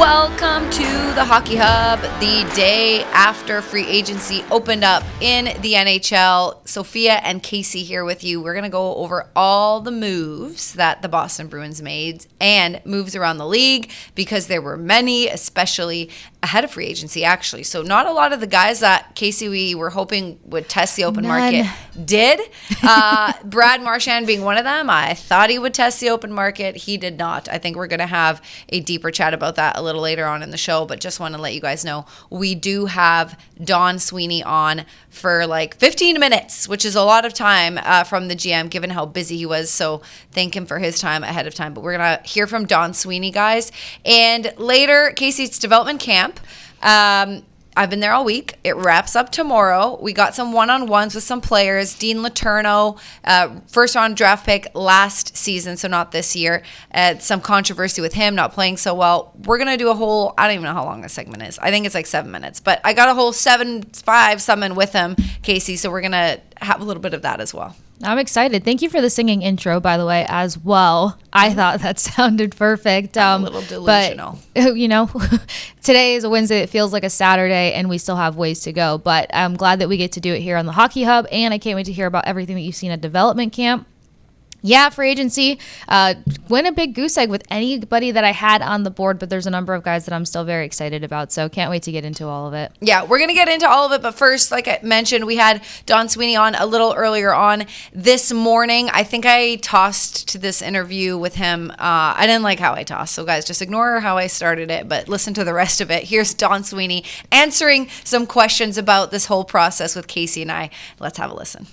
Welcome to the Hockey Hub, the day after free agency opened up in the NHL. Sophia and Kasey here with you. We're going to go over all the moves that the Boston Bruins made and moves around the league because there were many, especially ahead of free agency, actually. So not a lot of the guys that, Kasey, we were hoping would test the open market did. Brad Marchand being one of them. I thought he would test the open market. He did not. I think we're going to have a deeper chat about that a little later on in the show, but just want to let you guys know we do have Don Sweeney on for like 15 minutes, which is a lot of time from the GM, given how busy he was. So thank him for his time ahead of time. But we're going to hear from Don Sweeney, guys. And later, Kasey's development camp. I've been there all week. It wraps up tomorrow. We got some one-on-ones with some players. Dean Letourneau, first-round draft pick last season, so not this year. Some controversy with him not playing so well. We're going to do a whole, I don't even know how long this segment is. I think it's like 7 minutes. But I got a whole 7-5 summon with him, Kasey, so we're going to have a little bit of that as well. I'm excited. Thank you for the singing intro, by the way, as well. I thought that sounded perfect. I'm a little delusional. But, you know, today is a Wednesday. It feels like a Saturday, and we still have ways to go. But I'm glad that we get to do it here on the Hockey Hub, and I can't wait to hear about everything that you've seen at development camp. Yeah, free agency, win a big goose egg with anybody that I had on the board, but there's a number of guys that I'm still very excited about, so can't wait to get into all of it. Yeah, we're going to get into all of it, but first, like I mentioned, we had Don Sweeney on a little earlier on this morning. I think I tossed to this interview with him. I didn't like how I tossed, so guys, just ignore how I started it, but listen to the rest of it. Here's Don Sweeney answering some questions about this whole process with Kasey and I. Let's have a listen.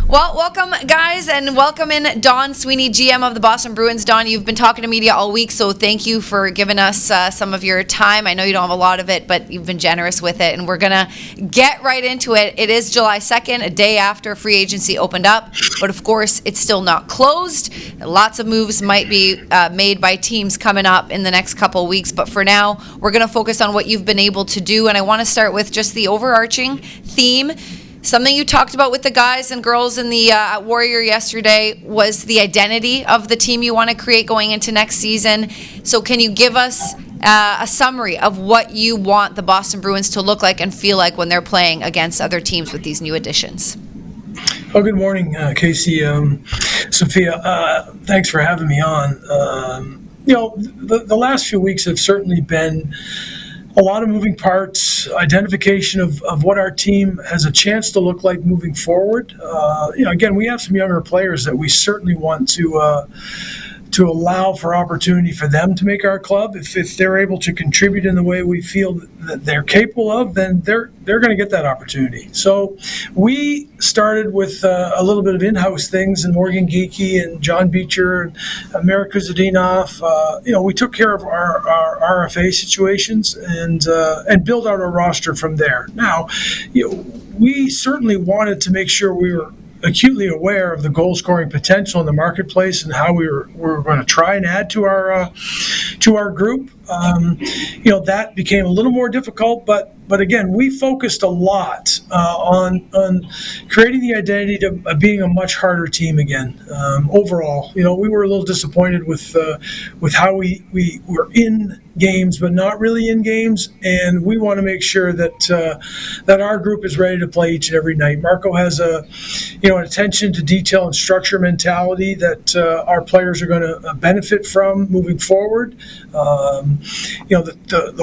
Well, welcome, guys, and welcome in Don Sweeney, GM of the Boston Bruins. Don, you've been talking to media all week, so thank you for giving us some of your time. I know you don't have a lot of it, but you've been generous with it, and we're going to get right into it. It is July 2nd, a day after free agency opened up, but of course, it's still not closed. Lots of moves might be made by teams coming up in the next couple of weeks, but for now, we're going to focus on what you've been able to do, and I want to start with just the overarching theme. Something you talked about with the guys and girls in the at Warrior yesterday was the identity of the team you want to create going into next season. So can you give us a summary of what you want the Boston Bruins to look like and feel like when they're playing against other teams with these new additions? Oh, good morning, Kasey. Sophia, thanks for having me on. The last few weeks have certainly been a lot of moving parts, identification of what our team has a chance to look like moving forward. Again, we have some younger players that we certainly want to allow for opportunity for them to make our club. If they're able to contribute in the way we feel that they're capable of, then they're going to get that opportunity. So we started with a little bit of in-house things, and Morgan Geekie and John Beecher and Marek Kuzadinov. We took care of our RFA situations and build out our roster from there. Now, we certainly wanted to make sure we were acutely aware of the goal scoring potential in the marketplace and how we were going to try and add to our group. That became a little more difficult, but again, we focused a lot on creating the identity of being a much harder team again. Overall, we were a little disappointed with how we were in games, but not really in games, and we want to make sure that our group is ready to play each and every night. Marco has an attention to detail and structure mentality that our players are going to benefit from moving forward. The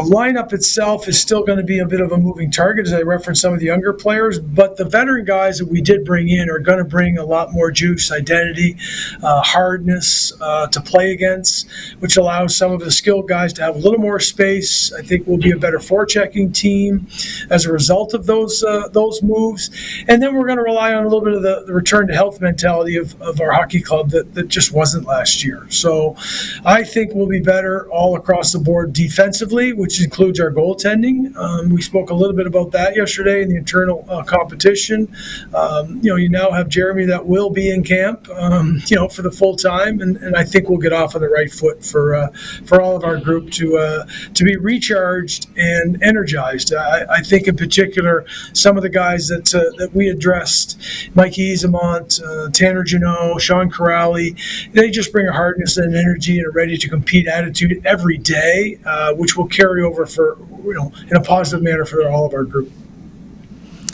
lineup itself is still going to be a bit of a moving target, as I referenced some of the younger players, but the veteran guys that we did bring in are going to bring a lot more juice, identity, hardness to play against, which allows some of the skilled guys to have a little more space. I think we'll be a better forechecking team as a result of those moves. And then we're going to rely on a little bit of the return to health mentality of our hockey club that just wasn't last year. So I think we'll be better all across the board defensively, which includes our goaltending. We spoke a little bit about that yesterday in the internal competition. You now have Jeremy that will be in camp, for the full time, and I think we'll get off on the right foot for all of our group to be recharged and energized. I think in particular some of the guys that we addressed, Mike Eyssimont, Tanner Jeannot, Sean Corrali, they just bring a hardness and an energy and a ready to compete attitude every day. May, which will carry over for, in a positive manner for all of our group.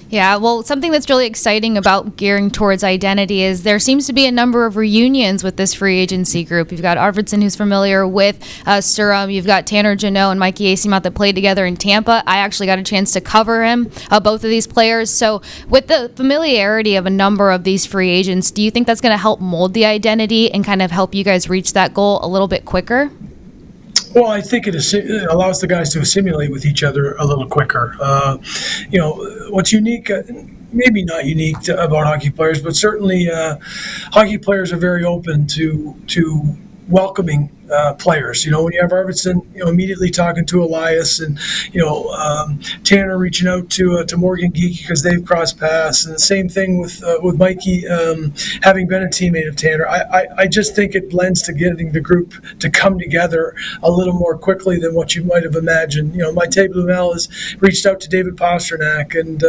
Yeah, well, something that's really exciting about gearing towards identity is there seems to be a number of reunions with this free agency group. You've got Arvidsson, who's familiar with Sturm. You've got Tanner Jeannot and Mikey Eyssimont that played together in Tampa. I actually got a chance to cover him, both of these players. So with the familiarity of a number of these free agents, do you think that's going to help mold the identity and kind of help you guys reach that goal a little bit quicker? Well, I think it allows the guys to assimilate with each other a little quicker. What's unique, maybe not unique about hockey players, but certainly hockey players are very open to welcoming players. When you have Arvidsson, immediately talking to Elias, and Tanner reaching out to Morgan Geekie because they've crossed paths, and the same thing with Mikey having been a teammate of Tanner. I just think it lends to getting the group to come together a little more quickly than what you might have imagined. Maite Blumel has reached out to David Pasternak, and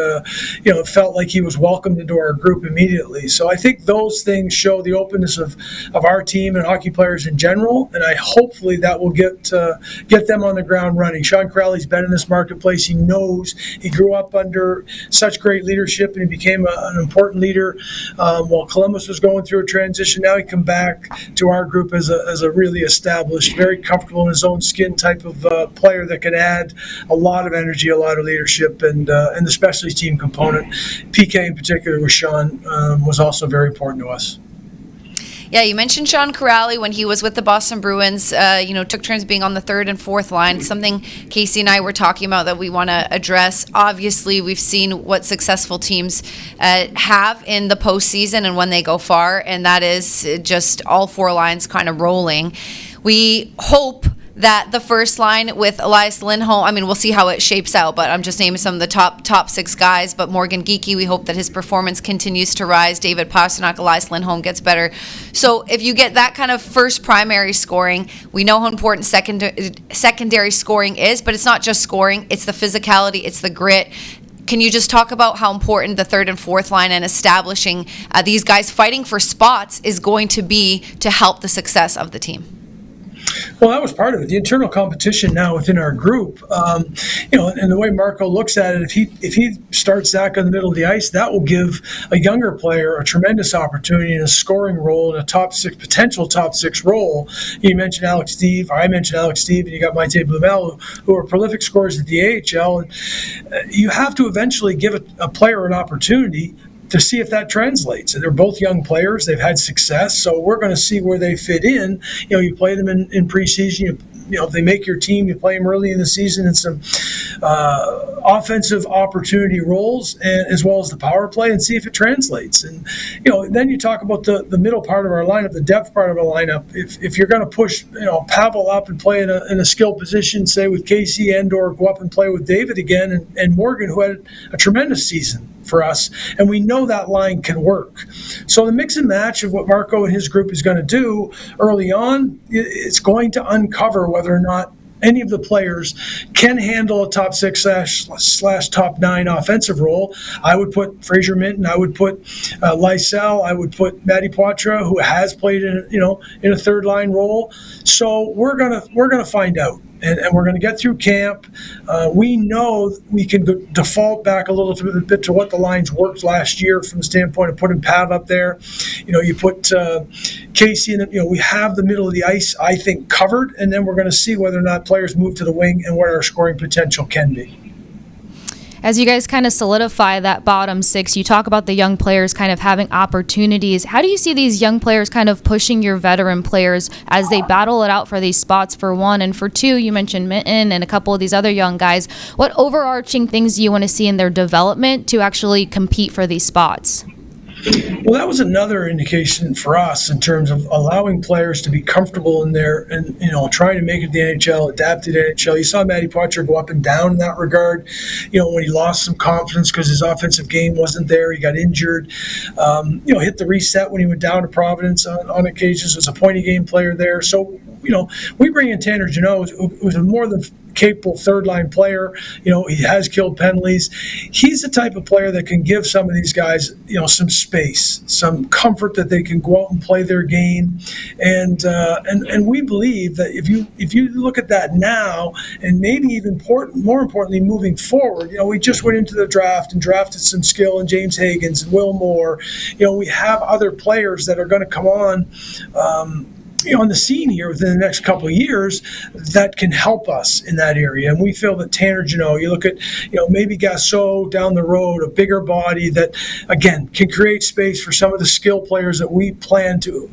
it felt like he was welcomed into our group immediately. So I think those things show the openness of our team and hockey players in general, and hopefully that will get them on the ground running. Sean Crowley's been in this marketplace. He knows. He grew up under such great leadership, and he became an important leader while Columbus was going through a transition. Now he come back to our group as a really established, very comfortable in his own skin type of player that can add a lot of energy, a lot of leadership, and the specialty team component. PK in particular with Sean was also very important to us. Yeah, you mentioned Sean Corrali when he was with the Boston Bruins, took turns being on the third and fourth line, something Casey and I were talking about that we want to address. Obviously, we've seen what successful teams have in the postseason and when they go far, and that is just all four lines kind of rolling. We hope that the first line with Elias Lindholm, we'll see how it shapes out, but I'm just naming some of the top six guys. But Morgan Geekie, we hope that his performance continues to rise. David Pasternak, Elias Lindholm gets better. So if you get that kind of first primary scoring, we know how important secondary scoring is, but it's not just scoring, it's the physicality, it's the grit. Can you just talk about how important the third and fourth line and establishing these guys fighting for spots is going to be to help the success of the team? Well, that was part of it. The internal competition now within our group, and the way Marco looks at it, if he starts Zach in the middle of the ice, that will give a younger player a tremendous opportunity in a scoring role, in a potential top six role. You mentioned Alex Steve, or I mentioned Alex Steve, and you got Maite Blumel, who are prolific scorers at the AHL. And you have to eventually give a player an opportunity to see if that translates. And they're both young players. They've had success. So we're going to see where they fit in. You play them in preseason. If they make your team, you play them early in the season in some offensive opportunity roles, and as well as the power play, and see if it translates. And then you talk about the middle part of our lineup, the depth part of our lineup. If you're going to push Pavel up and play in a skill position, say with Casey, and/or go up and play with David again, and Morgan, who had a tremendous season for us, and we know that line can work. So the mix and match of what Marco and his group is going to do early on, it's going to uncover whether or not any of the players can handle a top six slash top nine offensive role. I would put Fraser Minton, I would put Lysell, I would put Matty Poitras, who has played in a third line role. So we're gonna find out. And we're going to get through camp. We know we can default back a little bit to what the lines worked last year from the standpoint of putting Pav up there. You put Casey in. We have the middle of the ice, I think, covered, and then we're going to see whether or not players move to the wing and what our scoring potential can be. As you guys kind of solidify that bottom six, you talk about the young players kind of having opportunities. How do you see these young players kind of pushing your veteran players as they battle it out for these spots, for one? And for two, you mentioned Minton and a couple of these other young guys. What overarching things do you want to see in their development to actually compete for these spots? Well, that was another indication for us in terms of allowing players to be comfortable in there and, trying to make it to the NHL, adapt to the NHL. You saw Matty Poitras go up and down in that regard, when he lost some confidence because his offensive game wasn't there. He got injured, hit the reset when he went down to Providence on occasions, was a point-a-game player there. So we bring in Tanner Jeannot, who's a more than capable third-line player. He has killed penalties. He's the type of player that can give some of these guys, some space, some comfort that they can go out and play their game. And we believe that if you look at that now, and maybe even more importantly, moving forward, we just went into the draft and drafted some skill in James Higgins and Will Moore. We have other players that are going to come on the scene here within the next couple of years that can help us in that area. And we feel that Tanner Jeannot, you look at, maybe Gasso down the road, a bigger body that, again, can create space for some of the skill players that we plan to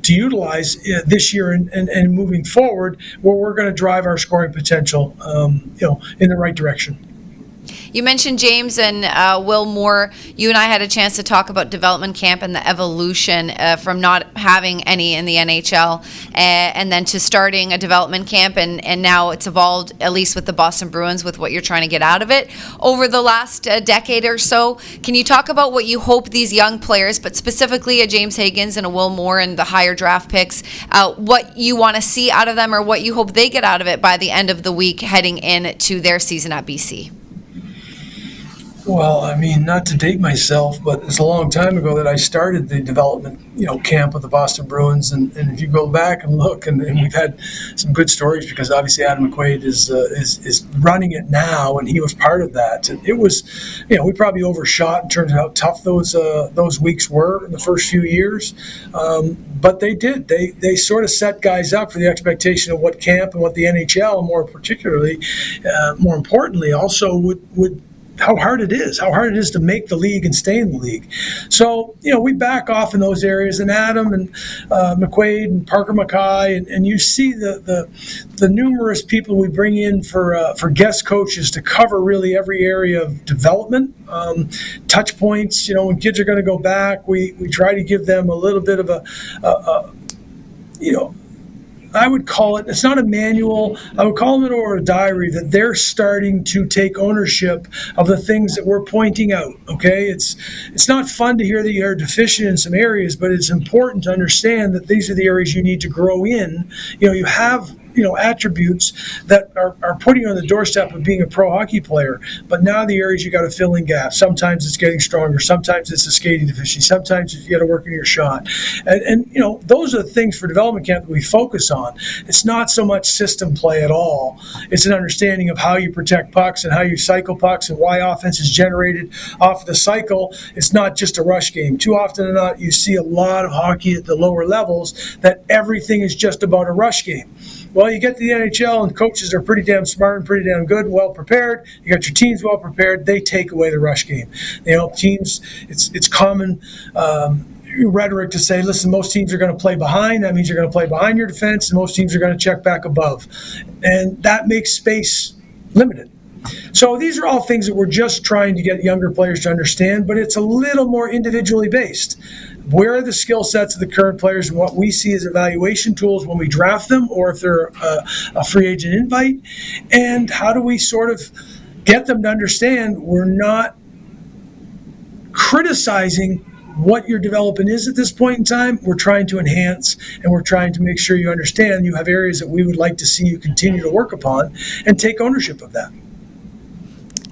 utilize this year and moving forward, where we're going to drive our scoring potential, in the right direction. You mentioned James and Will Moore. You and I had a chance to talk about development camp and the evolution from not having any in the NHL and then to starting a development camp, and now it's evolved, at least with the Boston Bruins, with what you're trying to get out of it over the last decade or so. Can you talk about what you hope these young players, but specifically a James Higgins and a Will Moore and the higher draft picks, what you want to see out of them, or what you hope they get out of it by the end of the week heading into their season at BC? Well, not to date myself, but it's a long time ago that I started the development, camp with the Boston Bruins. And if you go back and look, and we've had some good stories, because obviously Adam McQuaid is running it now, and he was part of that. And it was, we probably overshot in terms of how tough those weeks were in the first few years. But they did. They sort of set guys up for the expectation of what camp and what the NHL, more importantly, also would how hard it is to make the league and stay in the league. So, we back off in those areas, and Adam and McQuaid and Parker Mackay, and you see the numerous people we bring in for guest coaches to cover really every area of development, touch points. When kids are going to go back, we try to give them a little bit of I would call it, it's not a manual, I would call it a diary, that they're starting to take ownership of the things that we're pointing out, okay? It's not fun to hear that you're deficient in some areas, but it's important to understand that these are the areas you need to grow in. You have attributes that are putting you on the doorstep of being a pro hockey player. But now the areas you got to fill in gaps. Sometimes it's getting stronger. Sometimes it's a skating deficiency. Sometimes you got to work on your shot. And those are the things for development camp that we focus on. It's not so much system play at all. It's an understanding of how you protect pucks and how you cycle pucks and why offense is generated off the cycle. It's not just a rush game. Too often than not, you see a lot of hockey at the lower levels that everything is just about a rush game. Well, you get to the NHL and coaches are pretty damn smart and pretty damn good, well prepared. You got your teams well prepared. They take away the rush game. Teams, it's common rhetoric to say, listen, most teams are going to play behind. That means you're going to play behind your defense, and most teams are going to check back above. And that makes space limited. So these are all things that we're just trying to get younger players to understand, but it's a little more individually based. Where are the skill sets of the current players and what we see as evaluation tools when we draft them, or if they're a free agent invite? And how do we sort of get them to understand we're not criticizing what your development is at this point in time. We're trying to enhance, and we're trying to make sure you understand you have areas that we would like to see you continue to work upon and take ownership of that.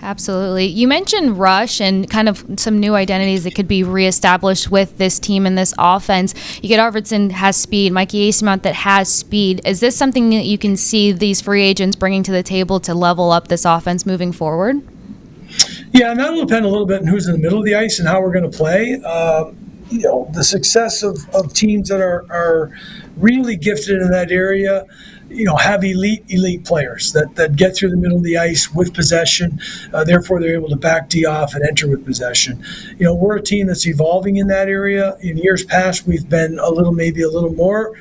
Absolutely. You mentioned rush and kind of some new identities that could be reestablished with this team and this offense. You get Arvidsson has speed, Mikey Eyssimont that has speed. Is this something that you can see these free agents bringing to the table to level up this offense moving forward? Yeah, and that'll depend a little bit on who's in the middle of the ice and how we're going to play. The success of teams that are really gifted in that area, have elite players that get through the middle of the ice with possession. Therefore, they're able to back D off and enter with possession. We're a team that's evolving in that area. In years past, we've been maybe a little more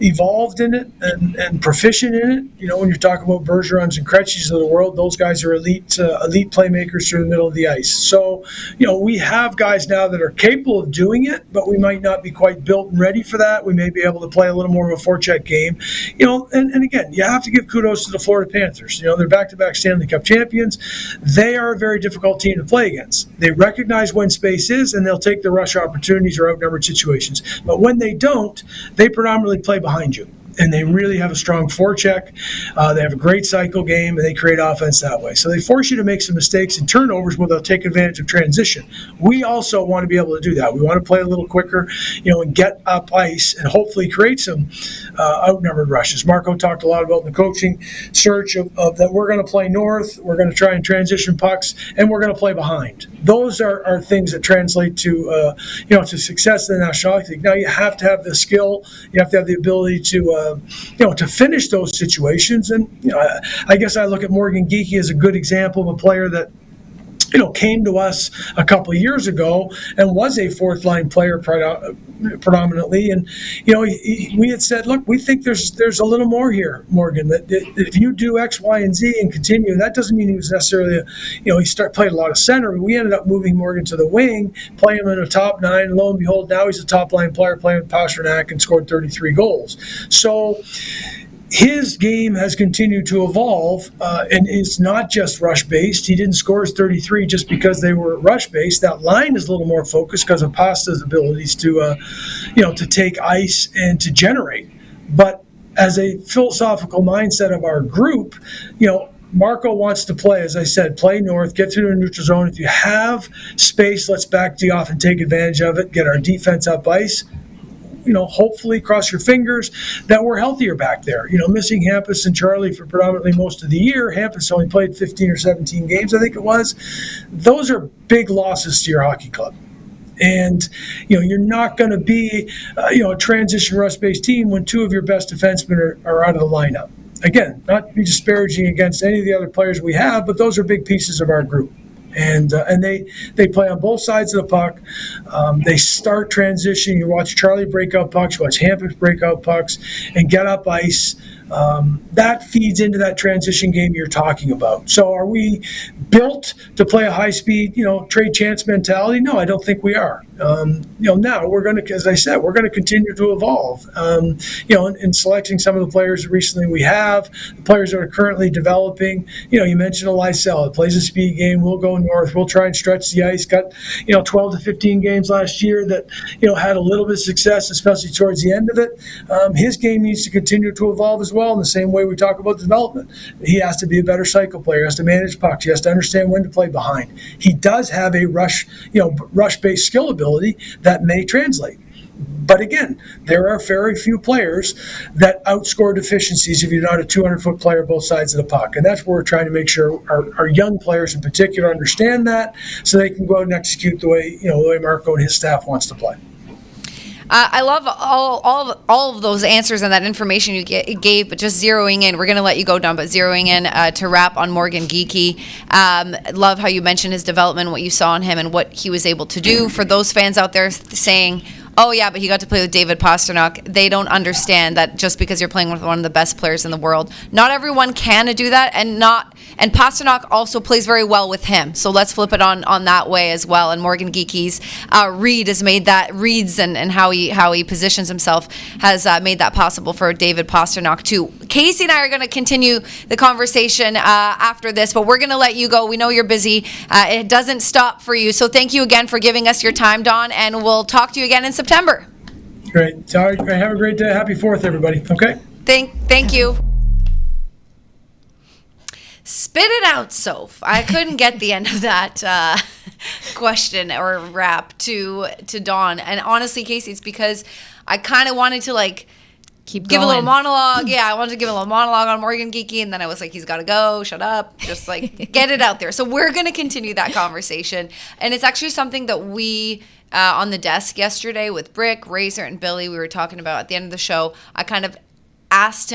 evolved in it and proficient in it. When you're talking about Bergerons and Krejcis of the world, those guys are elite playmakers through the middle of the ice. So, we have guys now that are capable of doing it, but we might not be quite built and ready for that. We may be able to play a little more of a forecheck game. And again, you have to give kudos to the Florida Panthers. They're back-to-back Stanley Cup champions. They are a very difficult team to play against. They recognize when space is, and they'll take the rush opportunities or outnumbered situations. But when they don't, they predominantly play behind you. and they really have a strong forecheck. They have a great cycle game, and they create offense that way. So they force you to make some mistakes and turnovers where they'll take advantage of transition. We also want to be able to do that. We want to play a little quicker, and get up ice and hopefully create some outnumbered rushes. Marco talked a lot about the coaching search of that we're going to play north, we're going to try and transition pucks, and we're going to play behind. Those are things that translate to to success in the National Hockey League. Now you have to have the skill, you have to have the ability to finish those situations. And I guess I look at Morgan Geekie as a good example of a player that came to us a couple of years ago and was a fourth line player predominantly. And, we had said, look, we think there's a little more here, Morgan, that if you do X, Y, and Z and continue, that doesn't mean he was necessarily, he played a lot of center. We ended up moving Morgan to the wing, playing him in a top nine. And lo and behold, now he's a top line player playing with Pasternak and scored 33 goals. So his game has continued to evolve, and it's not just rush-based. He didn't score his 33 just because they were rush-based. That line is a little more focused because of Pasta's abilities to take ice and to generate. But as a philosophical mindset of our group, Marco wants to play, as I said, play north, get through the neutral zone. If you have space, let's back D off and take advantage of it, get our defense up ice. Hopefully cross your fingers that we're healthier back there. Missing Hampus and Charlie for predominantly most of the year. Hampus only played 15 or 17 games, I think it was. Those are big losses to your hockey club. And, you're not going to be, a transition rush-based team when two of your best defensemen are out of the lineup. Again, not to be disparaging against any of the other players we have, but those are big pieces of our group. And they play on both sides of the puck. They start transition. You watch Charlie break out pucks, you watch Hampus break out pucks, and get up ice. That feeds into that transition game you're talking about. So are we built to play a high-speed, trade chance mentality? No, I don't think we are. Now we're going to, as I said, we're going to continue to evolve. In selecting some of the players recently we have, the players that are currently developing. You mentioned Eyssimont. It plays a speed game. We'll go north. We'll try and stretch the ice. Got 12 to 15 games last year that had a little bit of success, especially towards the end of it. His game needs to continue to evolve as well. In the same way we talk about development, he has to be a better cycle player. He has to manage pucks. He has to understand when to play behind. He does have a rush-based skill ability that may translate. But again, there are very few players that outscore deficiencies if you're not a 200-foot player both sides of the puck. And that's where we're trying to make sure our young players in particular understand that so they can go out and execute the way Marco and his staff wants to play. I love all of those answers and that information you gave, but just zeroing in, we're going to let you go, Don, but zeroing in to wrap on Morgan Geekie. Love how you mentioned his development, what you saw in him, and what he was able to do. For those fans out there saying, oh, yeah, but he got to play with David Pasternak, they don't understand that just because you're playing with one of the best players in the world, not everyone can do that, and Pasternak also plays very well with him. So let's flip it on that way as well. And Morgan Geekie's read has made that, reads and how he positions himself has made that possible for David Pasternak too. Kasey and I are going to continue the conversation after this, but we're going to let you go. We know you're busy. It doesn't stop for you. So thank you again for giving us your time, Don, and we'll talk to you again in September. Great. All right. Have a great day. Happy 4th, everybody. Okay? Thank you. Spit it out, Soph. I couldn't get the end of that question or rap to Don. And honestly, Kasey, it's because I kind of wanted to give a little monologue. Yeah, I wanted to give a little monologue on Morgan Geekie, and then I was like, he's got to go. Shut up. Just get it out there. So we're going to continue that conversation. And it's actually something that we, on the desk yesterday with Brick, Razor, and Billy, we were talking about at the end of the show. I kind of asked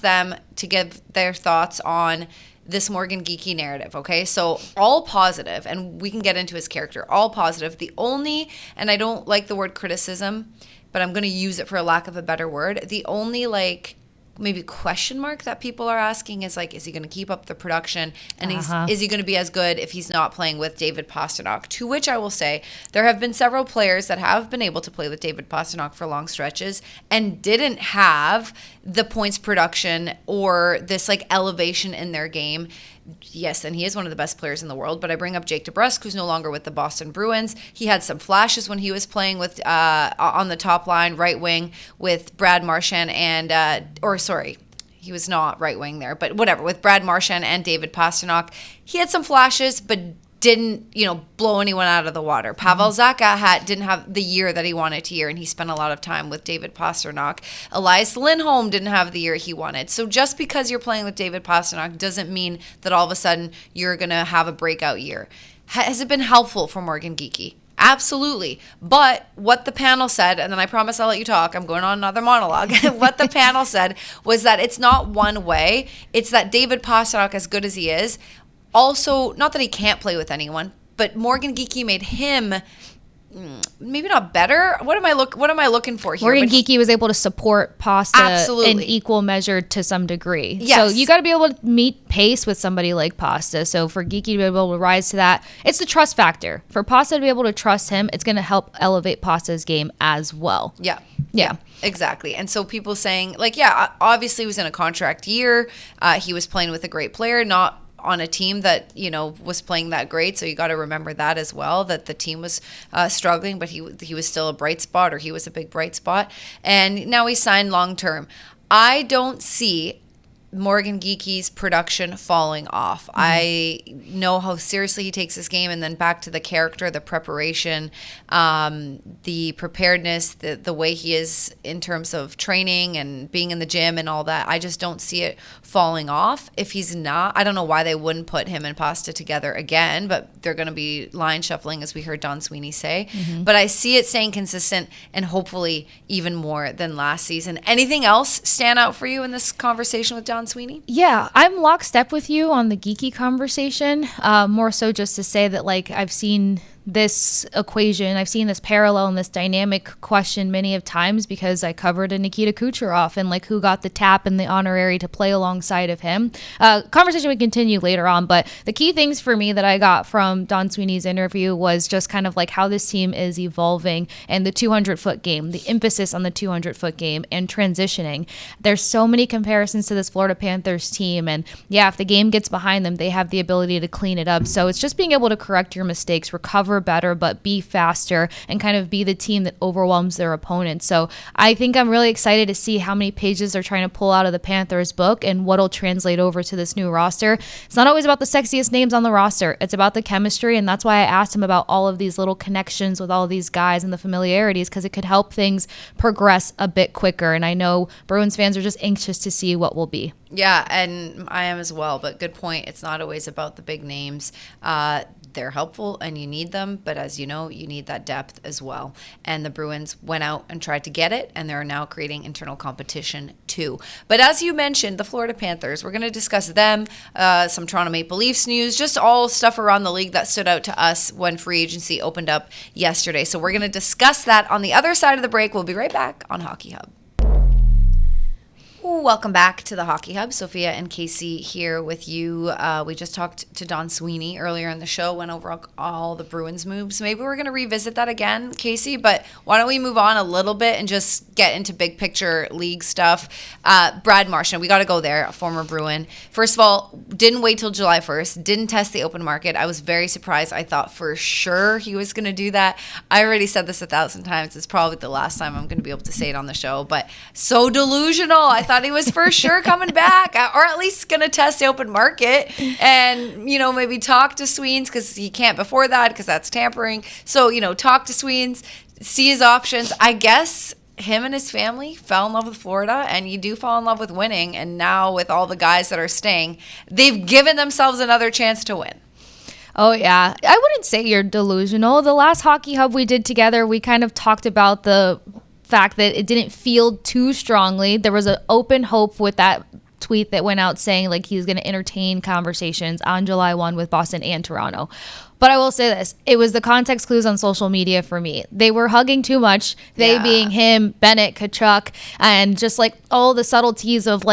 them to give their thoughts on this Morgan Geekie narrative, okay? So all positive, and we can get into his character, all positive. The only, and I don't like the word criticism, but I'm going to use it for a lack of a better word. The only maybe question mark that people are asking is is he going to keep up the production? And is he going to be as good if he's not playing with David Pasternak? To which I will say there have been several players that have been able to play with David Pasternak for long stretches and didn't have the points production or this like elevation in their game. Yes, and he is one of the best players in the world, but I bring up Jake DeBrusk, who's no longer with the Boston Bruins. He had some flashes when he was playing with on the top line, right wing, with Brad Marchand he was not right wing there, but whatever, with Brad Marchand and David Pastrnak. He had some flashes, but didn't, blow anyone out of the water. Pavel Zacha didn't have the year that he wanted to year, and he spent a lot of time with David Pastrnak. Elias Lindholm didn't have the year he wanted. So just because you're playing with David Pastrnak doesn't mean that all of a sudden you're going to have a breakout year. Has it been helpful for Morgan Geekie? Absolutely. But what the panel said, and then I promise I'll let you talk, I'm going on another monologue. What the panel said was that it's not one way. It's that David Pastrnak, as good as he is, also, not that he can't play with anyone, but Morgan Geekie made him maybe not better. What am I looking for here? Morgan Geekie was able to support Pasta Absolutely. in equal measure to some degree. Yes. So you got to be able to meet pace with somebody like Pasta. So for Geekie to be able to rise to that, it's the trust factor. For Pasta to be able to trust him, it's going to help elevate Pasta's game as well. Yeah. Yeah. Exactly. And so people saying, obviously he was in a contract year. He was playing with a great player, not on a team that, was playing that great. So you got to remember that as well, that the team was struggling, but he was still a bright spot, or he was a big bright spot. And now he's signed long-term. I don't see Morgan Geekie's production falling off. I know how seriously he takes this game, and then back to the character, the preparation, the preparedness, the way he is in terms of training and being in the gym and all that. I just don't see it falling off. If he's not, I don't know why they wouldn't put him and Pasta together again, but they're going to be line shuffling, as we heard Don Sweeney say. But I see it staying consistent and hopefully even more than last season. Anything else stand out for you in this conversation with Don Sweeney? Yeah, I'm lockstep with you on the Geekie conversation. More so just to say that, I've seen this equation, I've seen this parallel and this dynamic question many of times because I covered a Nikita Kucherov and who got the tap and the honorary to play alongside of him. Conversation we continue later on, but the key things for me that I got from Don Sweeney's interview was just kind of how this team is evolving and the 200-foot game, the emphasis on the 200-foot game and transitioning. There's so many comparisons to this Florida Panthers team, and if the game gets behind them, they have the ability to clean it up. So it's just being able to correct your mistakes, recover better, but be faster and kind of be the team that overwhelms their opponents. So I think I'm really excited to see how many pages they're trying to pull out of the Panthers book and what'll translate over to this new roster. It's not always about the sexiest names on the roster. It's about the chemistry, and that's why I asked him about all of these little connections with all of these guys and the familiarities, because it could help things progress a bit quicker. And I know Bruins fans are just anxious to see what will be. Yeah, and I am as well, but good point. It's not always about the big names. They're helpful and you need them, but as you know, you need that depth as well. And the Bruins went out and tried to get it, and they're now creating internal competition too. But as you mentioned, the Florida Panthers, we're going to discuss them, some Toronto Maple Leafs news, just all stuff around the league that stood out to us when free agency opened up yesterday. So we're going to discuss that on the other side of the break. We'll be right back on Hockey Hub. Welcome back to the Hockey Hub. Sophia and Kasey here with you. We just talked to Don Sweeney earlier in the show, went over all the Bruins moves. Maybe we're going to revisit that again, Kasey, but why don't we move on a little bit and just get into big picture league stuff. Brad Marchand, we got to go there, a former Bruin. First of all, didn't wait till July 1st, didn't test the open market. I was very surprised. I thought for sure he was going to do that. I already said this 1,000 times. It's probably the last time I'm going to be able to say it on the show, but so delusional. I thought he was for sure coming back, or at least going to test the open market and, maybe talk to Sweens, because he can't before that because that's tampering. So, talk to Sweens, see his options. I guess him and his family fell in love with Florida, and you do fall in love with winning. And now with all the guys that are staying, they've given themselves another chance to win. Oh, yeah. I wouldn't say you're delusional. The last Hockey Hub we did together, we kind of talked about the fact that it didn't feel too strongly. There was an open hope with that tweet that went out saying he's going to entertain conversations on July 1 with Boston and Toronto. But I will say this, it was the context clues on social media for me. They were hugging too much, they being him, Bennett, Tkachuk, and just all the subtleties of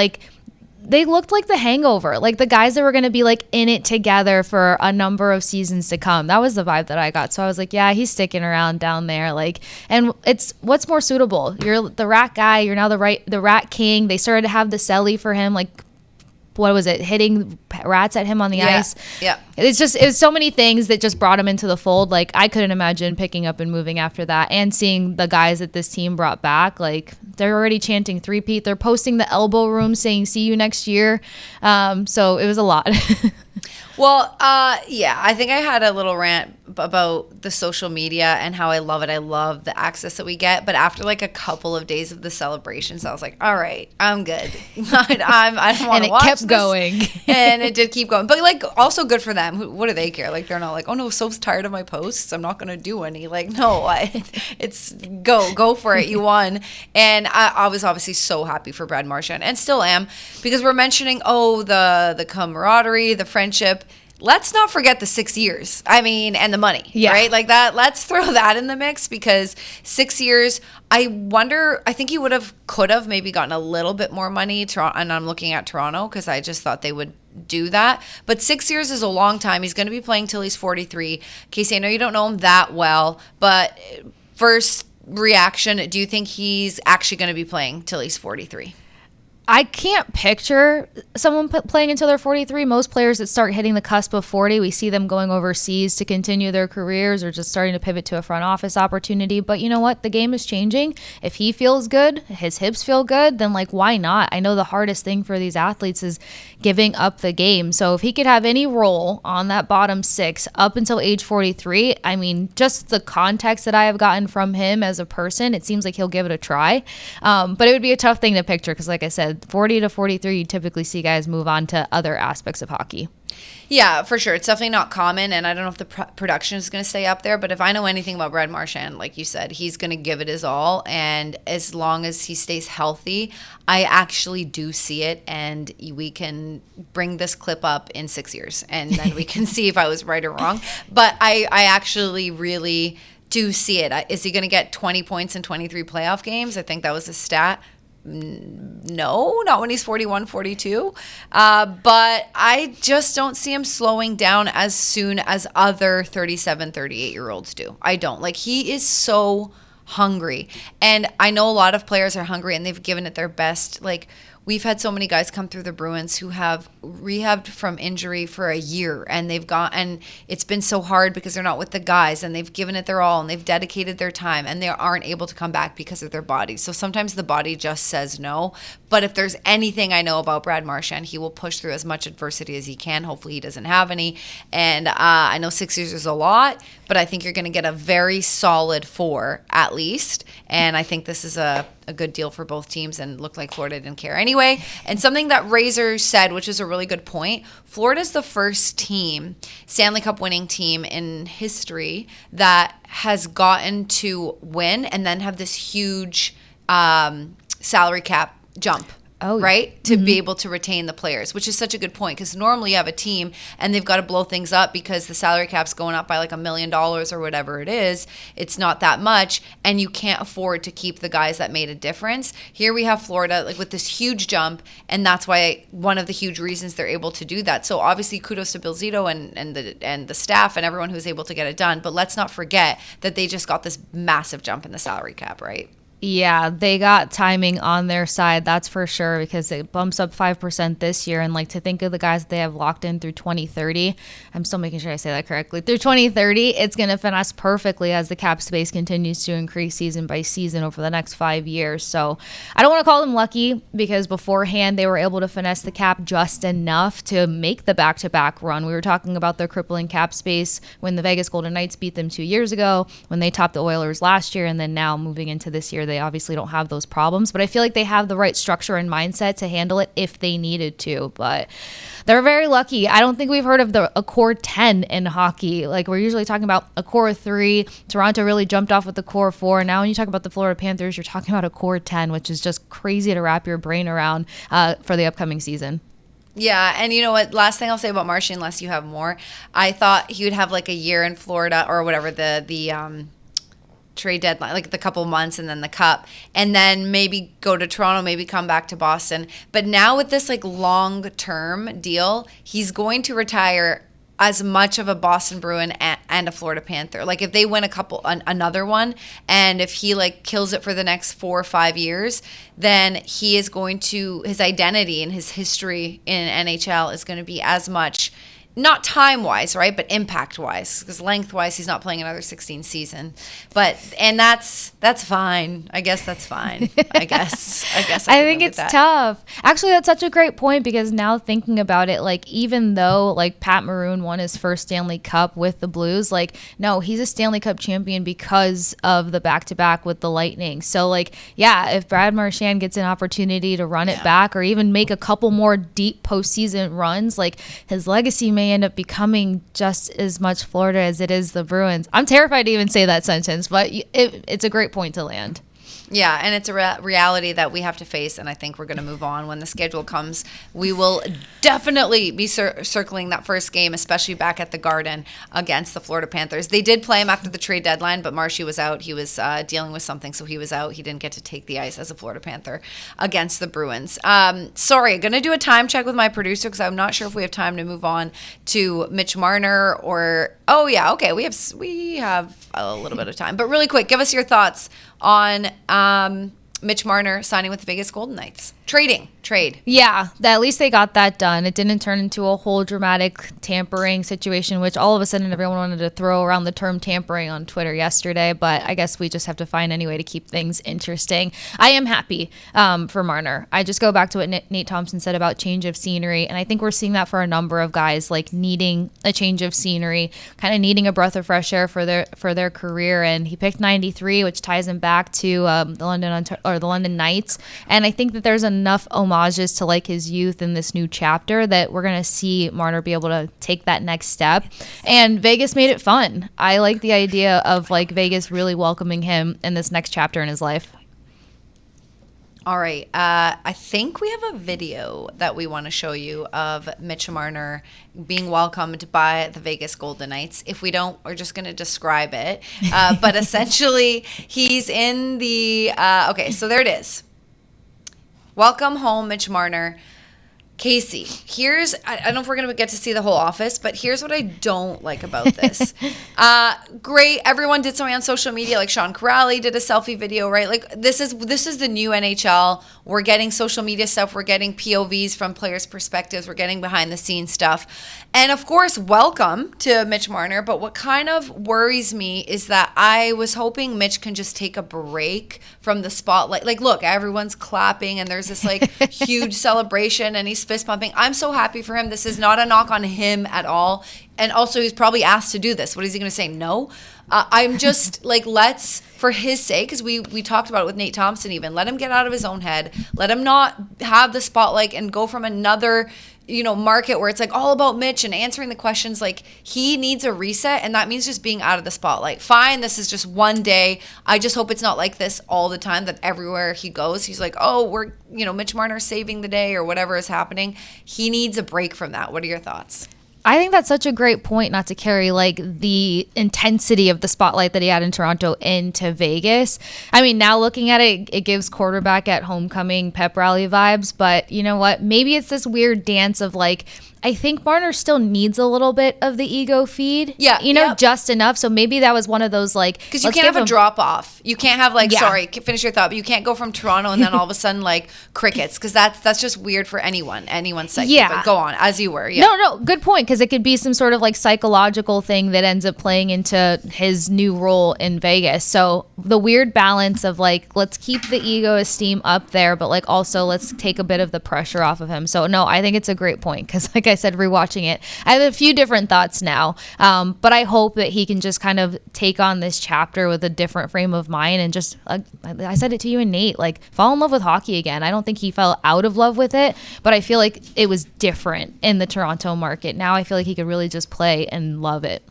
they looked like the Hangover, like the guys that were going to be like in it together for a number of seasons to come. That was the vibe that I got. So I was like, yeah, he's sticking around down there. Like, and it's what's more suitable. You're the rat guy. You're now the rat king. They started to have the celly for him, like, what was it, hitting rats at him on the ice. Yeah. It was so many things that just brought him into the fold. Like, I couldn't imagine picking up and moving after that, and seeing the guys that this team brought back. Like, they're already chanting three-peat. They're posting the elbow room saying, see you next year. So it was a lot. Well, yeah, I think I had a little rant about the social media and how I love it. I love the access that we get. But after like a couple of days of the celebrations, I was like, all right, I'm good. I don't want to watch this. And it kept going. And it did keep going. But like, also good for them. What do they care? Like, they're not like, oh no, Soph's tired of my posts, I'm not going to do any. Like, no, it's go for it. You won. And I was obviously so happy for Brad Marchand, and still am, because we're mentioning, the camaraderie, the friendship. Let's not forget the 6 years. I mean, and the money, right? Like that. Let's throw that in the mix, because 6 years, I think he could have maybe gotten a little bit more money. And I'm looking at Toronto because I just thought they would do that. But 6 years is a long time. He's going to be playing till he's 43. Kasey, I know you don't know him that well, but first reaction, do you think he's actually going to be playing till he's 43? I can't picture someone playing until they're 43. Most players that start hitting the cusp of 40, we see them going overseas to continue their careers or just starting to pivot to a front office opportunity. But you know what? The game is changing. If he feels good, his hips feel good, then like, why not? I know the hardest thing for these athletes is giving up the game. So if he could have any role on that bottom six up until age 43, I mean, just the context that I have gotten from him as a person, it seems like he'll give it a try. But it would be a tough thing to picture because, like I said, 40 to 43, you typically see guys move on to other aspects of hockey. Yeah, for sure. It's definitely not common, and I don't know if the production is going to stay up there, but if I know anything about Brad Marchand, like you said, he's going to give it his all, and as long as he stays healthy, I actually do see it, and we can bring this clip up in 6 years, and then we can see if I was right or wrong. But I actually really do see it. Is he going to get 20 points in 23 playoff games? I think that was a stat. No, not when he's 41, 42. But I just don't see him slowing down as soon as other 37, 38-year-olds do. I don't. Like, he is so hungry. And I know a lot of players are hungry and they've given it their best. Like, we've had so many guys come through the Bruins who have rehabbed from injury for a year, and and it's been so hard because they're not with the guys, and they've given it their all, and they've dedicated their time, and they aren't able to come back because of their bodies. So sometimes the body just says no. But if there's anything I know about Brad Marchand, he will push through as much adversity as he can. Hopefully he doesn't have any. And I know 6 years is a lot, but I think you're going to get a very solid 4 at least. And I think this is a good deal for both teams, and looked like Florida didn't care anyway. And something that Razor said, which is a really good point, Florida's the first team, Stanley Cup winning team in history, that has gotten to win and then have this huge salary cap jump. Right? To be able to retain the players, which is such a good point, because normally you have a team and they've got to blow things up because the salary cap's going up by like $1 million or whatever it is. It's not that much, and you can't afford to keep the guys that made a difference. Here we have Florida like with this huge jump, and that's why one of the huge reasons they're able to do that. So obviously kudos to Bill Zito and the staff and everyone who's able to get it done. But let's not forget that they just got this massive jump in the salary cap, right? Yeah, they got timing on their side, that's for sure, because it bumps up 5% this year. And like, to think of the guys that they have locked in through 2030, I'm still making sure I say that correctly, through 2030, it's going to finesse perfectly as the cap space continues to increase season by season over the next 5 years. So I don't want to call them lucky, because beforehand they were able to finesse the cap just enough to make the back-to-back run. We were talking about their crippling cap space when the Vegas Golden Knights beat them 2 years ago, when they topped the Oilers last year, and then now moving into this year, they obviously don't have those problems, but I feel like they have the right structure and mindset to handle it if they needed to. But they're very lucky. I don't think we've heard of a core 10 in hockey. Like, we're usually talking about a core 3. Toronto really jumped off with the core 4. Now when you talk about the Florida Panthers, you're talking about a core 10, which is just crazy to wrap your brain around for the upcoming season. Yeah, and you know what? Last thing I'll say about Marshy, unless you have more, I thought he would have like a year in Florida or whatever, the trade deadline, like the couple months and then the cup, and then maybe go to Toronto, maybe come back to Boston. But now with this like long-term deal, he's going to retire as much of a Boston Bruin and a Florida Panther. Like if they win another one, and if he like kills it for the next 4 or 5 years, then he is going to, his identity and his history in NHL is going to be as much, not time-wise, right, but impact-wise, because length-wise, he's not playing another 16 season. And that's fine. I guess that's fine. I guess I think it's tough. Actually, that's such a great point, because now thinking about it, like even though like Pat Maroon won his first Stanley Cup with the Blues, like no, he's a Stanley Cup champion because of the back-to-back with the Lightning. So like, yeah, if Brad Marchand gets an opportunity to run it back or even make a couple more deep postseason runs, like his legacy may end up becoming just as much Florida as it is the Bruins. I'm terrified to even say that sentence, but it's a great point to land. Yeah, and it's a reality that we have to face, and I think we're going to move on. When the schedule comes, we will definitely be circling that first game, especially back at the Garden against the Florida Panthers. They did play him after the trade deadline, but Marshy was out. He was dealing with something, so he was out. He didn't get to take the ice as a Florida Panther against the Bruins. Sorry, I'm going to do a time check with my producer because I'm not sure if we have time to move on to Mitch Marner or... Oh, yeah, okay, we have a little bit of time. But really quick, give us your thoughts on Mitch Marner signing with the Vegas Golden Knights. Trade. Yeah, at least they got that done. It didn't turn into a whole dramatic tampering situation, which all of a sudden everyone wanted to throw around the term tampering on Twitter yesterday. But I guess we just have to find any way to keep things interesting. I am happy for Marner. I just go back to what Nate Thompson said about change of scenery. And I think we're seeing that for a number of guys, like needing a change of scenery, kind of needing a breath of fresh air for their career. And he picked 93, which ties him back to the London Knights. And I think that there's enough homages to like his youth in this new chapter that we're going to see Marner be able to take that next step. And Vegas made it fun. I like the idea of like Vegas really welcoming him in this next chapter in his life. All right. I think we have a video that we want to show you of Mitch Marner being welcomed by the Vegas Golden Knights. If we don't, we're just going to describe it. But essentially, he's in the... okay, so there it is. Welcome home, Mitch Marner. Casey, I don't know if we're going to get to see the whole office, but here's what I don't like about this. Great. Everyone did something on social media, like Sean Corrali did a selfie video, right? Like this is the new NHL. We're getting social media stuff. We're getting POVs from players' perspectives. We're getting behind the scenes stuff. And of course, welcome to Mitch Marner. But what kind of worries me is that I was hoping Mitch can just take a break from the spotlight. Like, look, everyone's clapping and there's this like huge celebration and he's fist pumping. I'm so happy for him. This is not a knock on him at all. And also, he's probably asked to do this. What is he going to say? No. I'm just like, let's, for his sake, because we talked about it with Nate Thompson even, let him get out of his own head. Let him not have the spotlight and go from another, market where it's like all about Mitch and answering the questions. Like, he needs a reset, and that means just being out of the spotlight. Fine, this is just one day. I just hope it's not like this all the time, that everywhere he goes, he's like, oh, we're, Mitch Marner saving the day or whatever is happening. He needs a break from that. What are your thoughts? I think that's such a great point, not to carry like the intensity of the spotlight that he had in Toronto into Vegas. I mean, now looking at it, it gives quarterback at homecoming pep rally vibes. But you know what? Maybe it's this weird dance of like, I think Marner still needs a little bit of the ego feed. Yeah. Just enough. So maybe that was one of those like, because you can't have a drop off. You can't have like, sorry, finish your thought, but you can't go from Toronto and then all of a sudden like crickets, because that's just weird for anyone's psyche. Yeah. But go on, as you were. Yeah. No, good point, because it could be some sort of like psychological thing that ends up playing into his new role in Vegas. So the weird balance of like, let's keep the ego esteem up there, but like also let's take a bit of the pressure off of him. So no, I think it's a great point, because like I said, rewatching it, I have a few different thoughts now, but I hope that he can just kind of take on this chapter with a different frame of mind and just, I said it to you and Nate, like fall in love with hockey again. I don't think he fell out of love with it, but I feel like it was different in the Toronto market. Now I feel like he could really just play and love it.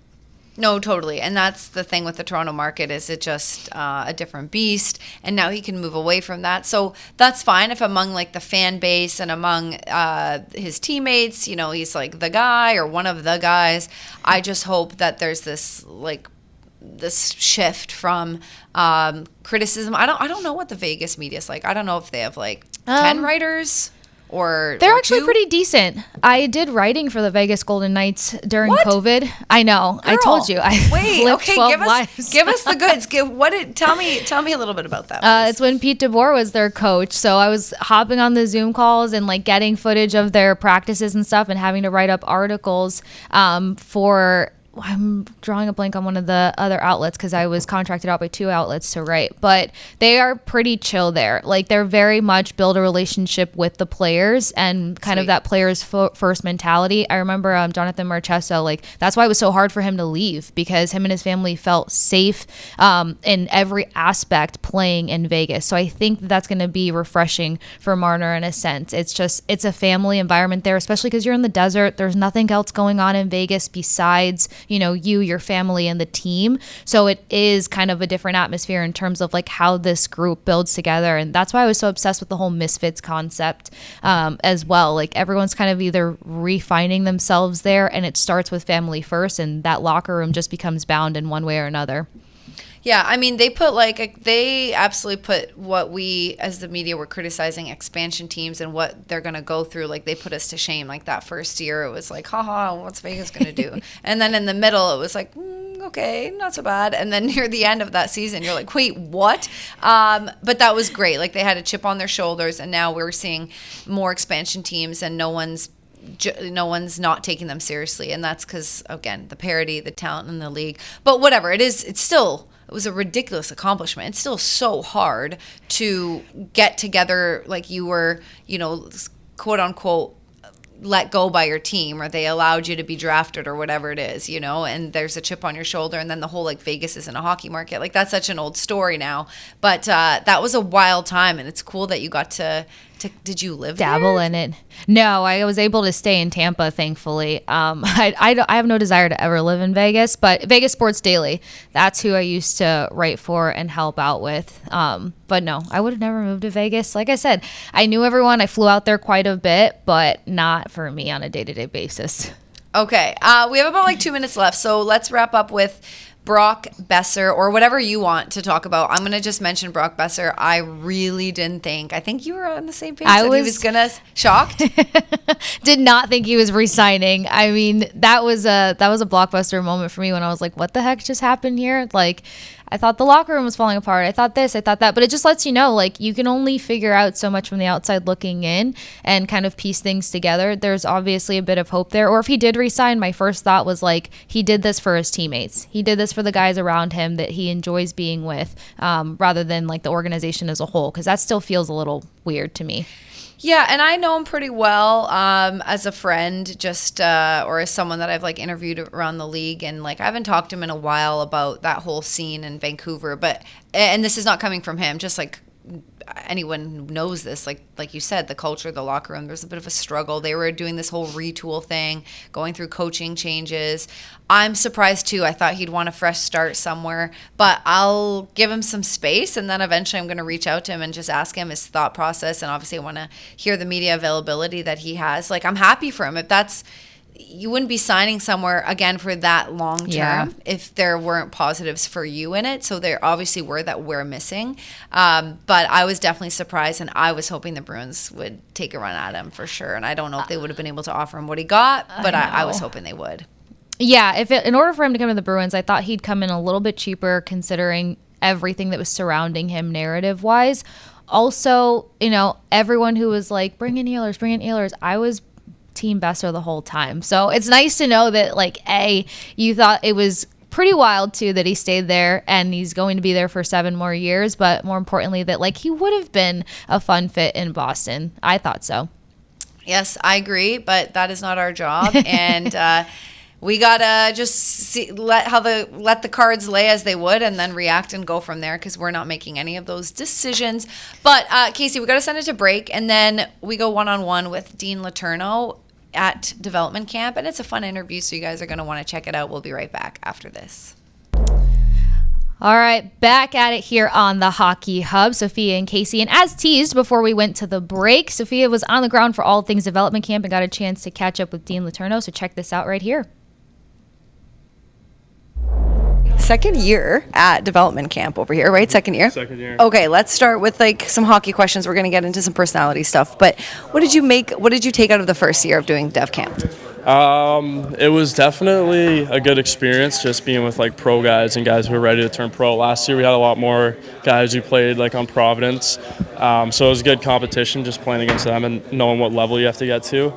No, totally. And that's the thing with the Toronto market, is it just a different beast, and now he can move away from that. So that's fine if among like the fan base and among his teammates, he's like the guy or one of the guys. I just hope that there's this like this shift from criticism. I don't know what the Vegas media is like. I don't know if they have like 10 writers. Or they're actually pretty decent. I did writing for the Vegas Golden Knights during COVID. I know. Girl, I told you. Give us the goods. Tell me a little bit about that. It's when Pete DeBoer was their coach. So I was hopping on the Zoom calls and like getting footage of their practices and stuff and having to write up articles for. I'm drawing a blank on one of the other outlets because I was contracted out by 2 outlets to write, but they are pretty chill there. Like they're very much build a relationship with the players and kind of that players first mentality. I remember Jonathan Marchesso, like that's why it was so hard for him to leave because him and his family felt safe in every aspect playing in Vegas. So I think that's going to be refreshing for Marner in a sense. It's a family environment there, especially because you're in the desert. There's nothing else going on in Vegas besides your family and the team. So it is kind of a different atmosphere in terms of like how this group builds together. And that's why I was so obsessed with the whole misfits concept as well. Like everyone's kind of either refining themselves there and it starts with family first and that locker room just becomes bound in one way or another. Yeah, I mean, they absolutely put what we as the media were criticizing expansion teams and what they're going to go through. Like they put us to shame. Like that first year, it was like, haha, what's Vegas going to do? And then in the middle, it was like, okay, not so bad. And then near the end of that season, you're like, wait, what? But that was great. Like they had a chip on their shoulders, and now we're seeing more expansion teams, and no one's not taking them seriously. And that's because, again, the parity, the talent in the league. But whatever, it was a ridiculous accomplishment. It's still so hard to get together like you were, quote unquote, let go by your team, or they allowed you to be drafted or whatever it is, and there's a chip on your shoulder, and then the whole like Vegas isn't a hockey market. Like that's such an old story now. But that was a wild time, and it's cool that you got to did you live dabble there? In it? No, I was able to stay in Tampa, thankfully. I have no desire to ever live in Vegas, but Vegas Sports Daily, that's who I used to write for and help out with. But no, I would have never moved to Vegas. Like I said, I knew everyone. I flew out there quite a bit, but not for me on a day-to-day basis. Okay. We have about like 2 minutes left, so let's wrap up with Brock Boeser, or whatever you want to talk about. I'm going to just mention Brock Boeser. I really didn't think. I think you were on the same page. He was going to shocked. Did not think he was re-signing. I mean, that was a blockbuster moment for me when I was like, what the heck just happened here? Like, I thought the locker room was falling apart. I thought this, I thought that. But it just lets you know, like, you can only figure out so much from the outside looking in and kind of piece things together. There's obviously a bit of hope there. Or if he did resign, my first thought was, like, he did this for his teammates. He did this for the guys around him that he enjoys being with, rather than, like, the organization as a whole. Because that still feels a little weird to me. Yeah, and I know him pretty well as a friend, or as someone that I've like interviewed around the league, and like I haven't talked to him in a while about that whole scene in Vancouver. And this is not coming from him, just like anyone who knows this, like you said, the culture, the locker room, there's a bit of a struggle. They were doing this whole retool thing, going through coaching changes. I'm surprised too. I thought he'd want a fresh start somewhere, but I'll give him some space, and then eventually I'm going to reach out to him and just ask him his thought process. And obviously I want to hear the media availability that he has. Like, I'm happy for him. If that's, you wouldn't be signing somewhere again for that long term if there weren't positives for you in it. So there obviously were that we're missing. But I was definitely surprised, and I was hoping the Bruins would take a run at him for sure. And I don't know if they would have been able to offer him what he got, but I was hoping they would. Yeah, in order for him to come to the Bruins, I thought he'd come in a little bit cheaper considering everything that was surrounding him narrative-wise. Also, everyone who was like, bring in Ehlers, I was Team Boeser the whole time. So it's nice to know that, like, you thought it was pretty wild too that he stayed there and he's going to be there for 7 more years, but more importantly that, like, he would have been a fun fit in Boston. I thought so. Yes, I agree, but that is not our job. And we gotta just let the cards lay as they would, and then react and go from there, because we're not making any of those decisions. But Kasey, we gotta send it to break, and then we go one-on-one with Dean Letourneau at development camp, and it's a fun interview, so you guys are gonna want to check it out. We'll be right back after this. All right, back at it here on the Hockey Hub, Sophia and Kasey. And as teased before we went to the break, Sophia was on the ground for all things development camp and got a chance to catch up with Dean Letourneau, so check this out right here. second year at development camp over here, right? Second year? Second year. Okay, let's start with like some hockey questions. We're going to get into some personality stuff. But what did you take out of the first year of doing dev camp? It was definitely a good experience just being with like pro guys and guys who were ready to turn pro. Last year we had a lot more guys who played like on Providence. So it was a good competition just playing against them and knowing what level you have to get to.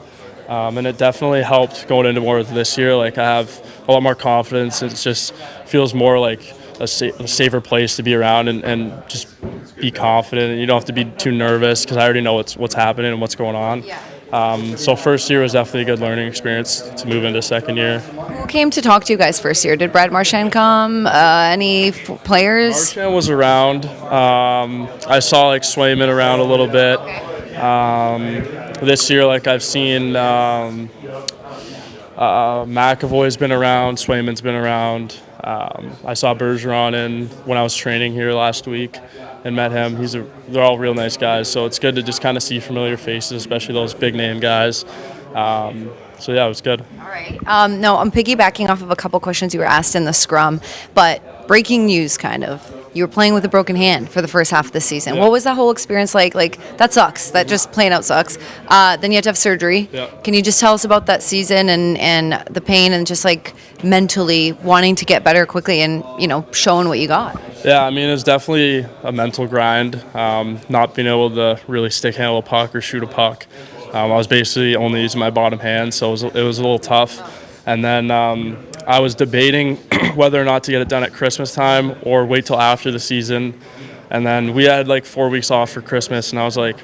And it definitely helped going into more this year. Like I have a lot more confidence. It just feels more like a safer place to be around and just be confident. And you don't have to be too nervous because I already know what's happening and what's going on. Yeah. So first year was definitely a good learning experience to move into second year. Who came to talk to you guys first year? Did Brad Marchand come? Any players? Marchand was around. I saw like Swayman around a little bit. This year, like I've seen McAvoy's been around, Swayman's been around. I saw Bergeron when I was training here last week and met him. They're all real nice guys, so it's good to just kind of see familiar faces, especially those big name guys. So yeah, it was good. All right. No, I'm piggybacking off of a couple questions you were asked in the scrum, but breaking news kind of. You were playing with a broken hand for the first half of the season. Yeah. What was that whole experience like? Like, that sucks. That just plain out sucks. Then you had to have surgery. Yeah. Can you just tell us about that season and the pain and just like mentally wanting to get better quickly and, showing what you got? Yeah, I mean, it was definitely a mental grind, not being able to really stick handle a puck or shoot a puck. I was basically only using my bottom hand, so it was a little tough. And then I was debating whether or not to get it done at Christmas time or wait till after the season. And then we had like 4 weeks off for Christmas, and I was like,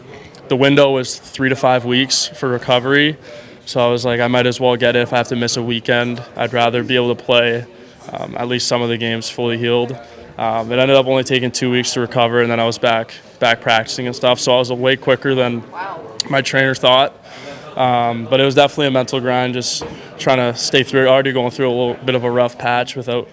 the window was 3 to 5 weeks for recovery. So I was like, I might as well get it if I have to miss a weekend. I'd rather be able to play at least some of the games fully healed. It ended up only taking 2 weeks to recover, and then I was back practicing and stuff. So I was way quicker than my trainer thought. But it was definitely a mental grind, just trying to stay through it. Already going through a little bit of a rough patch without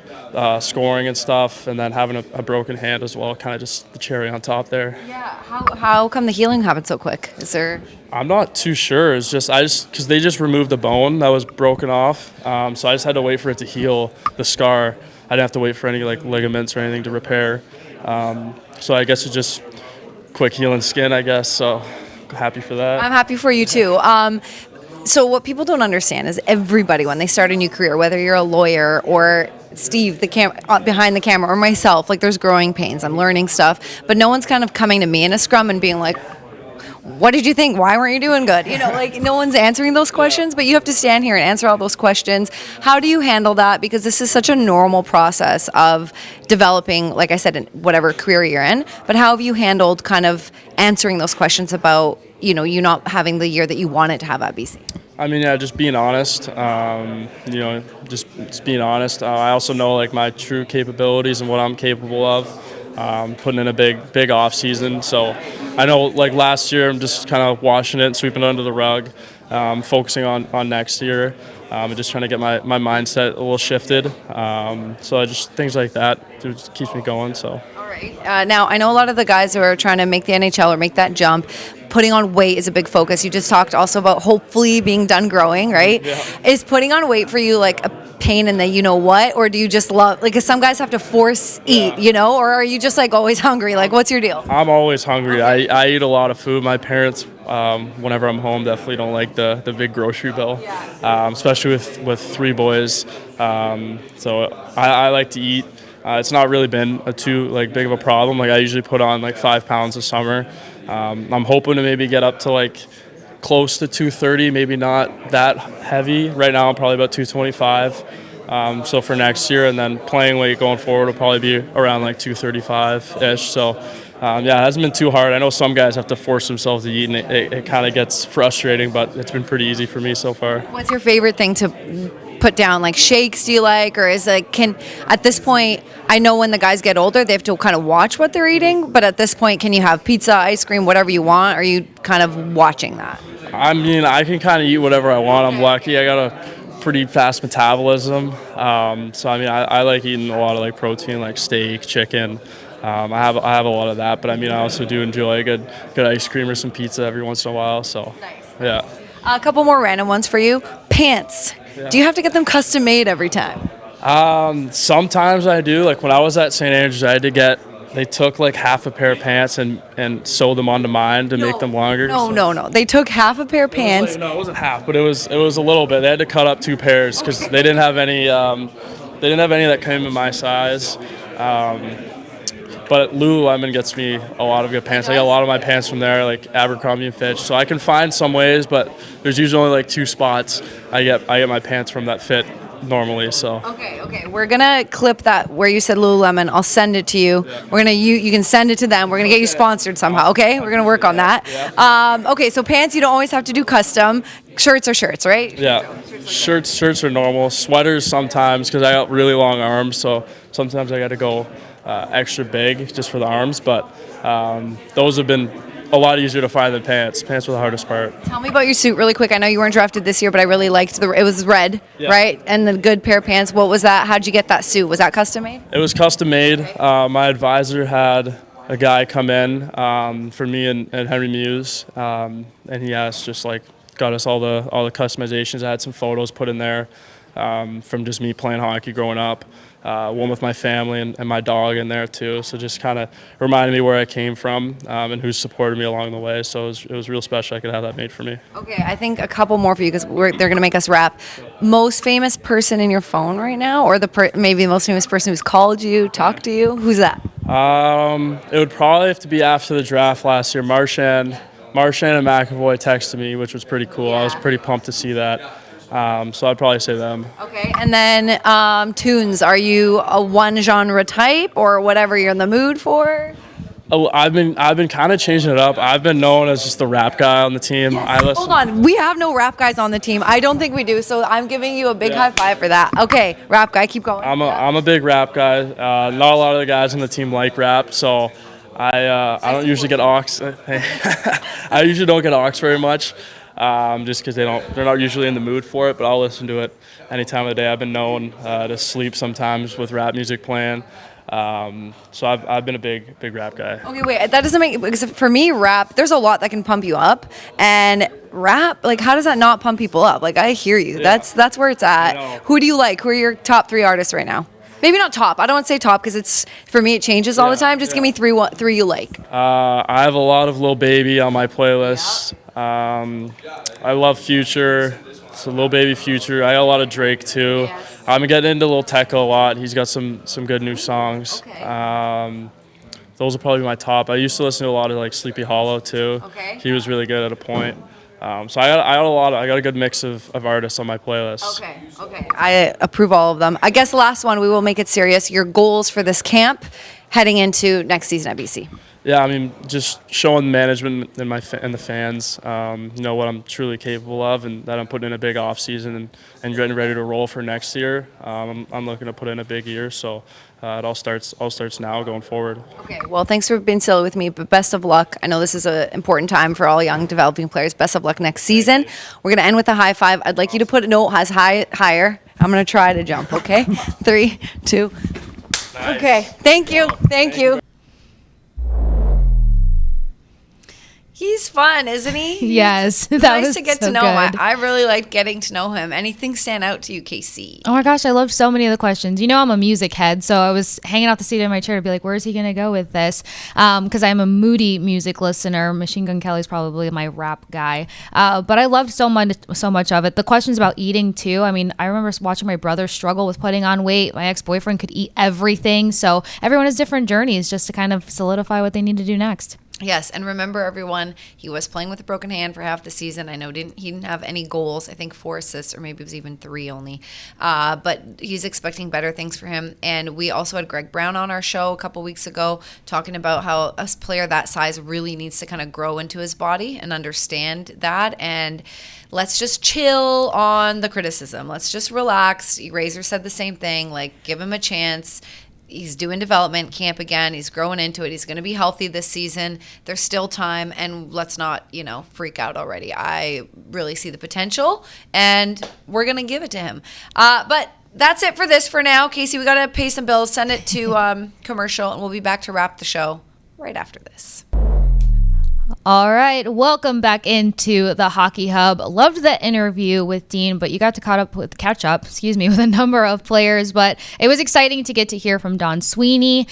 scoring and stuff, and then having a broken hand as well, kind of just the cherry on top there. Yeah. How come the healing happened so quick? Is there? I'm not too sure. It's just because they just removed the bone that was broken off, so I just had to wait for it to heal the scar. I didn't have to wait for any like ligaments or anything to repair. So I guess it's just quick healing skin, I guess. So happy for that. I'm happy for you too. So what people don't understand is everybody, when they start a new career, whether you're a lawyer or Steve, behind the camera, or myself, like there's growing pains. I'm learning stuff, but no one's kind of coming to me in a scrum and being like, what did you think? Why weren't you doing good? Like no one's answering those questions, but you have to stand here and answer all those questions. How do you handle that? Because this is such a normal process of developing, like I said, in whatever career you're in, but how have you handled kind of answering those questions about, you not having the year that you wanted to have at BC? I mean, yeah, just being honest, just being honest. I also know like my true capabilities and what I'm capable of. Putting in a big off season, so I know like last year I'm just kind of washing it and sweeping it under the rug, focusing on next year, and just trying to get my mindset a little shifted. So I just things like that it just keeps me going. So. All right. Now I know a lot of the guys who are trying to make the NHL or make that jump. Putting on weight is a big focus. You just talked also about hopefully being done growing, right? Yeah. Is putting on weight for you like a pain in the what, or do you just love, like, 'cause some guys have to force eat, or are you just like always hungry? Like, what's your deal? I'm always hungry. I eat a lot of food. My parents, whenever I'm home, definitely don't like the big grocery bill, especially with 3 boys. So I like to eat. It's not really been too big of a problem. Like I usually put on like 5 pounds a summer. I'm hoping to maybe get up to like close to 230, maybe not that heavy. Right now I'm probably about 225. So for next year, and then playing weight going forward will probably be around like 235-ish. So it hasn't been too hard. I know some guys have to force themselves to eat, and it kind of gets frustrating, but it's been pretty easy for me so far. What's your favorite thing to put down? Like shakes do you like, or is at this point, I know when the guys get older they have to kind of watch what they're eating, but at this point can you have pizza, ice cream, whatever you want? Are you kind of watching that? I mean, I can kind of eat whatever I want. I'm lucky. I got a pretty fast metabolism, so I mean I like eating a lot of like protein, like steak, chicken. I have a lot of that, but I mean I also do enjoy a good ice cream or some pizza every once in a while. So Nice. Yeah. A couple more random ones for you. Pants. Yeah. Do you have to get them custom made every time? Sometimes I do. Like when I was at St. Andrews, they took like half a pair of pants and sewed them onto mine to make them longer. No. They took half a pair of pants. No, it wasn't half, but it was a little bit. They had to cut up 2 pairs because they didn't have any. They didn't have any that came in my size. But Lululemon gets me a lot of good pants. I get a lot of my pants from there, like Abercrombie and Fitch. So I can find some ways, but there's usually only like 2 spots I get my pants from that fit normally. So Okay. We're gonna clip that where you said Lululemon. I'll send it to you. Yeah. We're gonna you can send it to them. We're gonna get you sponsored somehow. Okay, we're gonna work on that. Okay, so pants you don't always have to do custom. Shirts are shirts, right? Yeah, shirts are normal. Sweaters sometimes because I got really long arms, so sometimes I got to go extra big just for the arms. But those have been a lot easier to find than pants. Pants were the hardest part. Tell me about your suit really quick. I know you weren't drafted this year, but I really liked it was red, right? And the good pair of pants. What was that? How'd you get that suit? Was that custom made? It was custom made. My advisor had a guy come in for me and Henry Muse, and he just like got us all the customizations. I had some photos put in there from just me playing hockey growing up. One with my family and my dog in there too. So just kind of reminded me where I came from and who supported me along the way. So it was real special I could have that made for me. Okay, I think a couple more for you because they're going to make us wrap. Most famous person in your phone right now, or maybe the most famous person who's called you, talked to you? Who's that? It would probably have to be after the draft last year. Marchand and McAvoy texted me, which was pretty cool. I was pretty pumped to see that. So I'd probably say them. Okay, and then tunes. Are you a one genre type or whatever you're in the mood for? Oh, I've been kind of changing it up. I've been known as just the rap guy on the team. Yes. Hold on, we have no rap guys on the team. I don't think we do. So I'm giving you a big high five for that. Okay, rap guy, keep going. I'm a big rap guy. Not a lot of the guys on the team like rap, so I don't usually get aux. I usually don't get aux very much. Just because they're not usually in the mood for it, but I'll listen to it any time of the day. I've been known to sleep sometimes with rap music playing, so I've been a big rap guy. Okay, wait, that doesn't make, because for me, rap, there's a lot that can pump you up, and rap, like, how does that not pump people up? Like, I hear you. Yeah. That's where it's at. Who do you like? Who are your top 3 artists right now? Maybe not top. I don't want to say top because for me it changes all the time. Just give me three you like. I have a lot of Lil Baby on my playlist. I love Future. So Lil Baby, Future. I got a lot of Drake too. Yes. I'm getting into Lil Tecca a lot. He's got some good new songs. Okay. Those are probably my top. I used to listen to a lot of like Sleepy Hollow too. Okay. He was really good at a point. So I got a good mix of artists on my playlist. Okay. I approve all of them. I guess the last one, we will make it serious. Your goals for this camp heading into next season at BC. Yeah, I mean, just showing management and the fans, what I'm truly capable of, and that I'm putting in a big off season and getting ready to roll for next year. I'm looking to put in a big year, so it all starts now going forward. Okay, well, thanks for being silly with me, but best of luck. I know this is an important time for all young developing players. Best of luck next season. We're gonna end with a high five. I'd like you to put higher. I'm gonna try to jump. Okay, 3, 2. Nice. Okay, thank you. He's fun, isn't he? Yes. That nice was to get to know him. I really liked getting to know him. Anything stand out to you, Kasey? Oh my gosh, I loved so many of the questions. You know I'm a music head, so I was hanging out the seat in my chair to be like, where is he going to go with this? Because I'm a moody music listener. Machine Gun Kelly's probably my rap guy. But I loved so much of it. The questions about eating too. I mean, I remember watching my brother struggle with putting on weight. My ex-boyfriend could eat everything. So everyone has different journeys just to kind of solidify what they need to do next. Yes, and remember, everyone, he was playing with a broken hand for half the season. I know he didn't have any goals. I think 4 assists, or maybe it was even 3 only. But he's expecting better things for him. And we also had Greg Brown on our show a couple weeks ago talking about how a player that size really needs to kind of grow into his body and understand that. And let's just chill on the criticism. Let's just relax. Razor said the same thing. Like, give him a chance. He's doing development camp again. He's growing into it. He's going to be healthy this season. There's still time, and let's not, freak out already. I really see the potential, and we're going to give it to him. But that's it for this for now. Kasey, we got to pay some bills. Send it to commercial, and we'll be back to wrap the show right after this. All right, welcome back into the Hockey Hub. Loved the interview with Dean, but you got to catch up with a number of players. But it was exciting to get to hear from Don Sweeney.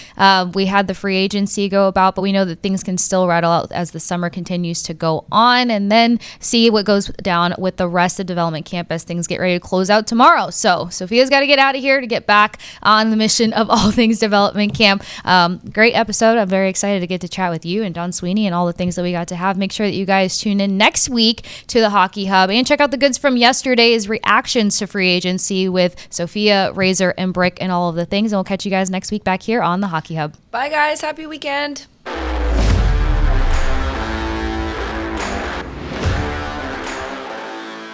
We had the free agency go about, but we know that things can still rattle out as the summer continues to go on, and then see what goes down with the rest of development camp as things get ready to close out tomorrow. So Sophia's got to get out of here to get back on the mission of all things development camp. Great episode. I'm very excited to get to chat with you and Don Sweeney and all the things that we got to have. Make sure that you guys tune in next week to the Hockey Hub and check out the goods from yesterday's reactions to free agency with Sophia, Razor, and Brick and all of the things. And we'll catch you guys next week back here on the Hockey Hub. Bye, guys. Happy weekend.